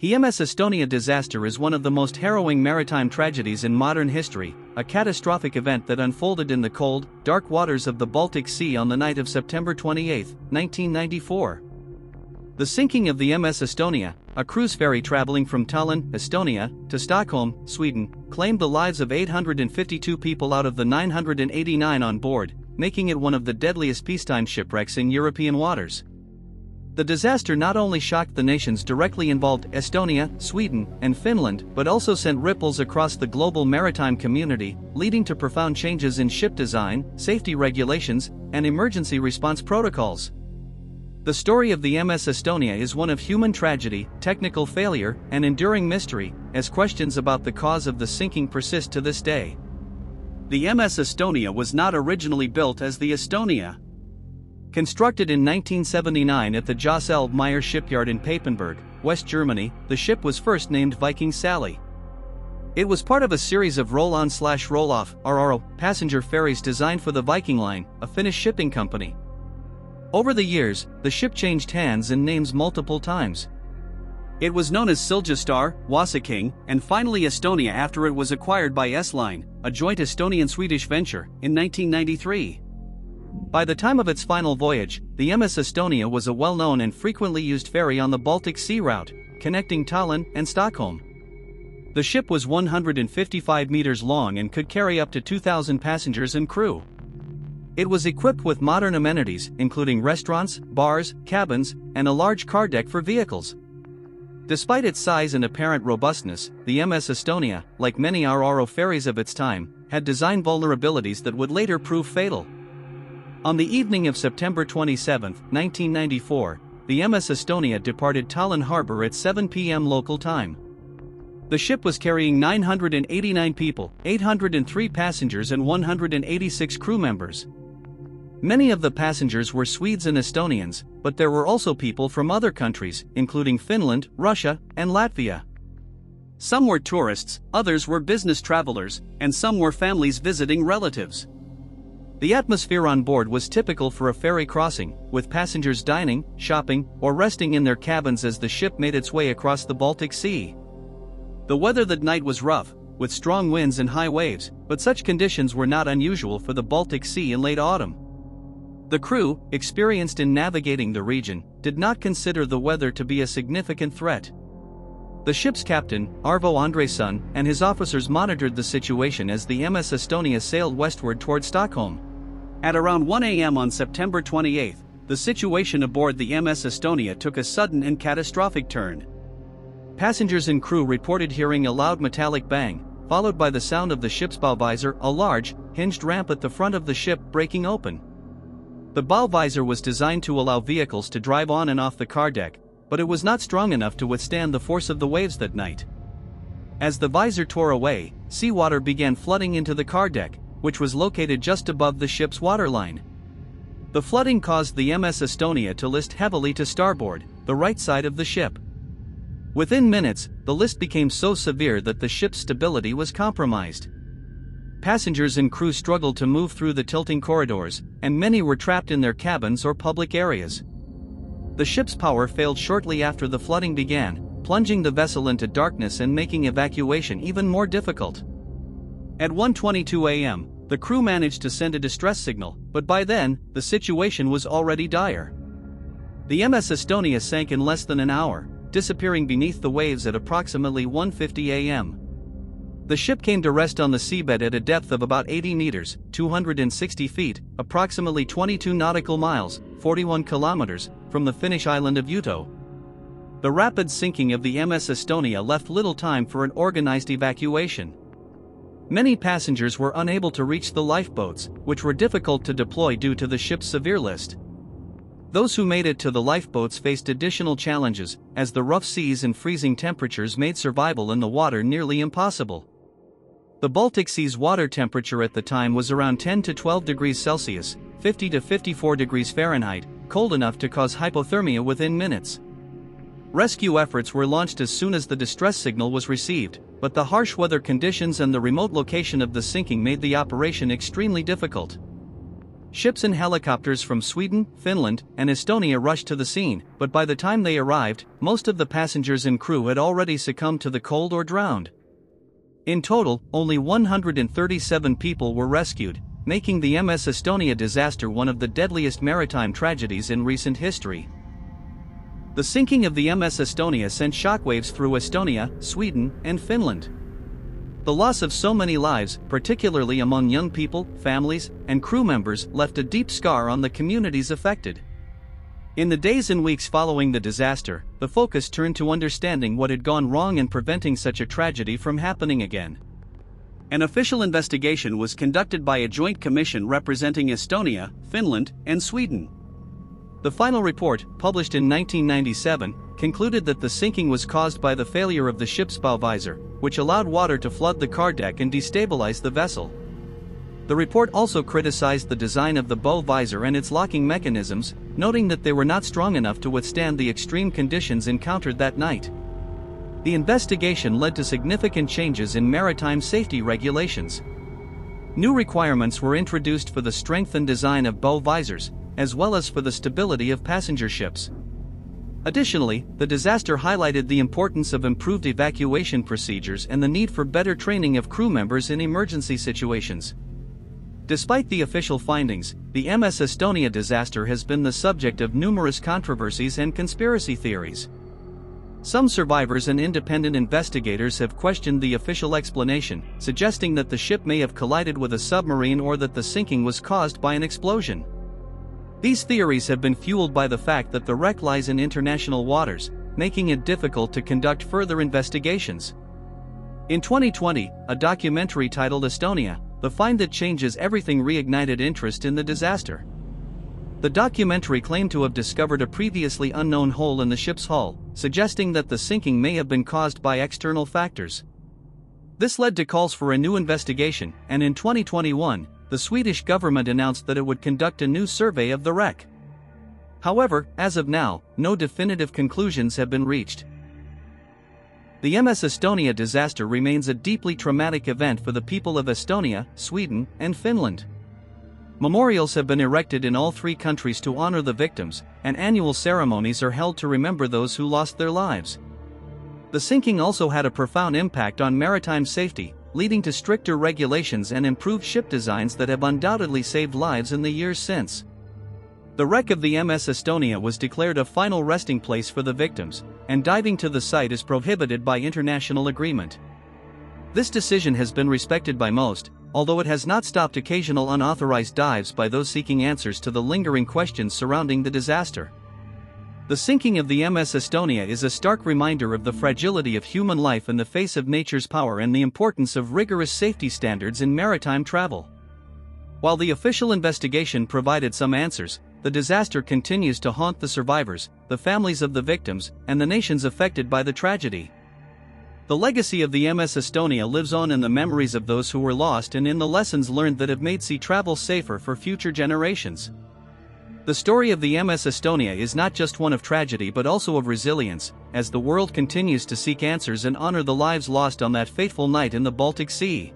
The MS Estonia disaster is one of the most harrowing maritime tragedies in modern history, a catastrophic event that unfolded in the cold, dark waters of the Baltic Sea on the night of September 28, 1994. The sinking of the MS Estonia, a cruise ferry traveling from Tallinn, Estonia, to Stockholm, Sweden, claimed the lives of 852 people out of the 989 on board, making it one of the deadliest peacetime shipwrecks in European waters. The disaster not only shocked the nations directly involved, Estonia, Sweden, and Finland, but also sent ripples across the global maritime community, leading to profound changes in ship design, safety regulations, and emergency response protocols. The story of the MS Estonia is one of human tragedy, technical failure, and enduring mystery, as questions about the cause of the sinking persist to this day. The MS Estonia was not originally built as the Estonia. Constructed in 1979 at the Joss Elbe Meyer shipyard in Papenburg, West Germany, the ship was first named Viking Sally. It was part of a series of roll-on/roll-off (RRO) passenger ferries designed for the Viking Line, a Finnish shipping company. Over the years, the ship changed hands and names multiple times. It was known as Silja-Star, Wasa-King, and finally Estonia after it was acquired by S-Line, a joint Estonian-Swedish venture, in 1993. By the time of its final voyage, the MS Estonia was a well-known and frequently used ferry on the Baltic Sea route, connecting Tallinn and Stockholm. The ship was 155 meters long and could carry up to 2,000 passengers and crew. It was equipped with modern amenities, including restaurants, bars, cabins, and a large car deck for vehicles. Despite its size and apparent robustness, the MS Estonia, like many RRO ferries of its time, had design vulnerabilities that would later prove fatal. On the evening of September 27, 1994, the MS Estonia departed Tallinn harbor at 7 p.m. local time. The ship was carrying 989 people, 803 passengers and 186 crew members. Many of the passengers were Swedes and Estonians, but there were also people from other countries, including Finland, Russia, and Latvia. Some were tourists, others were business travelers, and some were families visiting relatives. The atmosphere on board was typical for a ferry crossing, with passengers dining, shopping, or resting in their cabins as the ship made its way across the Baltic Sea. The weather that night was rough, with strong winds and high waves, but such conditions were not unusual for the Baltic Sea in late autumn. The crew, experienced in navigating the region, did not consider the weather to be a significant threat. The ship's captain, Arvo Andresson, and his officers monitored the situation as the MS Estonia sailed westward toward Stockholm. At around 1 a.m. on September 28, the situation aboard the MS Estonia took a sudden and catastrophic turn. Passengers and crew reported hearing a loud metallic bang, followed by the sound of the ship's bow visor, a large, hinged ramp at the front of the ship, breaking open. The bow visor was designed to allow vehicles to drive on and off the car deck, but it was not strong enough to withstand the force of the waves that night. As the visor tore away, seawater began flooding into the car deck, which was located just above the ship's waterline. The flooding caused the MS Estonia to list heavily to starboard, the right side of the ship. Within minutes, the list became so severe that the ship's stability was compromised. Passengers and crew struggled to move through the tilting corridors, and many were trapped in their cabins or public areas. The ship's power failed shortly after the flooding began, plunging the vessel into darkness and making evacuation even more difficult. At 1:22 a.m., the crew managed to send a distress signal, but by then, the situation was already dire. The MS Estonia sank in less than an hour, disappearing beneath the waves at approximately 1:50 a.m. The ship came to rest on the seabed at a depth of about 80 meters, 260 feet, approximately 22 nautical miles, 41 kilometers, from the Finnish island of Uto. The rapid sinking of the MS Estonia left little time for an organized evacuation. Many passengers were unable to reach the lifeboats, which were difficult to deploy due to the ship's severe list. Those who made it to the lifeboats faced additional challenges, as the rough seas and freezing temperatures made survival in the water nearly impossible. The Baltic Sea's water temperature at the time was around 10 to 12 degrees Celsius, 50 to 54 degrees Fahrenheit, cold enough to cause hypothermia within minutes. Rescue efforts were launched as soon as the distress signal was received, but the harsh weather conditions and the remote location of the sinking made the operation extremely difficult. Ships and helicopters from Sweden, Finland, and Estonia rushed to the scene, but by the time they arrived, most of the passengers and crew had already succumbed to the cold or drowned. In total, only 137 people were rescued, making the MS Estonia disaster one of the deadliest maritime tragedies in recent history. The sinking of the MS Estonia sent shockwaves through Estonia, Sweden, and Finland. The loss of so many lives, particularly among young people, families, and crew members, left a deep scar on the communities affected. In the days and weeks following the disaster, the focus turned to understanding what had gone wrong and preventing such a tragedy from happening again. An official investigation was conducted by a joint commission representing Estonia, Finland, and Sweden. The final report, published in 1997, concluded that the sinking was caused by the failure of the ship's bow visor, which allowed water to flood the car deck and destabilize the vessel. The report also criticized the design of the bow visor and its locking mechanisms, noting that they were not strong enough to withstand the extreme conditions encountered that night. The investigation led to significant changes in maritime safety regulations. New requirements were introduced for the strength and design of bow visors, as well as for the stability of passenger ships. Additionally, the disaster highlighted the importance of improved evacuation procedures and the need for better training of crew members in emergency situations. Despite the official findings, the MS Estonia disaster has been the subject of numerous controversies and conspiracy theories. Some survivors and independent investigators have questioned the official explanation, suggesting that the ship may have collided with a submarine or that the sinking was caused by an explosion. These theories have been fueled by the fact that the wreck lies in international waters, making it difficult to conduct further investigations. In 2020, a documentary titled Estonia, The Find That Changes Everything reignited interest in the disaster. The documentary claimed to have discovered a previously unknown hole in the ship's hull, suggesting that the sinking may have been caused by external factors. This led to calls for a new investigation, and in 2021, the Swedish government announced that it would conduct a new survey of the wreck. However, as of now, no definitive conclusions have been reached. The MS Estonia disaster remains a deeply traumatic event for the people of Estonia, Sweden, and Finland. Memorials have been erected in all three countries to honor the victims, and annual ceremonies are held to remember those who lost their lives. The sinking also had a profound impact on maritime safety, leading to stricter regulations and improved ship designs that have undoubtedly saved lives in the years since. The wreck of the MS Estonia was declared a final resting place for the victims, and diving to the site is prohibited by international agreement. This decision has been respected by most, although it has not stopped occasional unauthorized dives by those seeking answers to the lingering questions surrounding the disaster. The sinking of the MS Estonia is a stark reminder of the fragility of human life in the face of nature's power and the importance of rigorous safety standards in maritime travel. While the official investigation provided some answers, the disaster continues to haunt the survivors, the families of the victims, and the nations affected by the tragedy. The legacy of the MS Estonia lives on in the memories of those who were lost and in the lessons learned that have made sea travel safer for future generations. The story of the MS Estonia is not just one of tragedy but also of resilience, as the world continues to seek answers and honor the lives lost on that fateful night in the Baltic Sea.